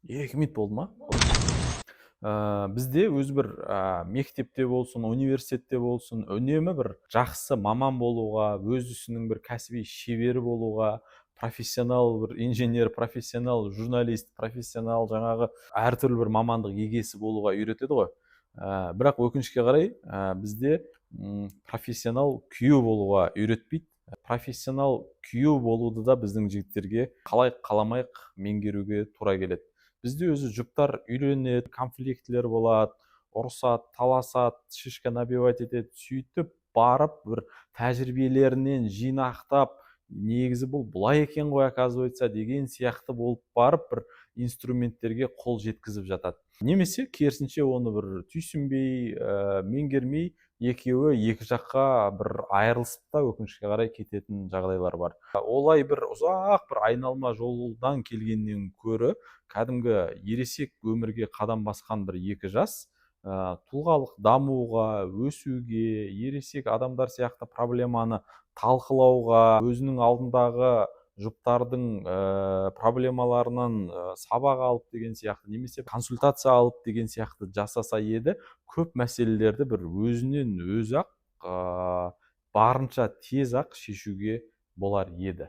2 мит болды ма? Бізде өзі бір мектепте болсын, университетте болсын, үнемі бір жақсы маман болуға, өз ісінің бір кәсіби шебері болуға, профессионал бір инженер, профессионал журналист, профессионал жаңағы әртүрлі бір мамандық егесі болуға үйретеді ғой. Бірақ өкінішке қарай бізде профессионал күйеу болуға үйретпейді. Профессионал күйеу болуды да біздің жігіттерге қалай қаламайық меңгеруге тура келеді. Бізде өзі жұптар үйленеді, конфликтілер болады, ұрысады, таласады, шишка набивать етеді, сөйтіп барып бір тәжірибелерінен жинақтап, негізі бұл былай екен ғой оказывается деген сияқты болып барып бір инструменттерге қол жеткізіп жатады. Немесе керісінше оны бір түйсінбей, меңгермей, екеуі екі жаққа бір айырылысып та өкінішке қарай кететін жағдайлар бар. Олай бір ұзақ бір айналма жолдан келгеннен көрі кәдімгі ересек өмірге қадам басқан бір екі жас тұлғалық дамуға, өсуге, ересек адамдар сияқты проблеманы талқылауға, өзінің алдындағы жұптардың проблемаларынан сабақ алып деген сияқты, немесе консультация алып деген сияқты жасаса еді, көп мәселелерді бір өзінен өзі ақ барынша тез ақ шешуге болар еді.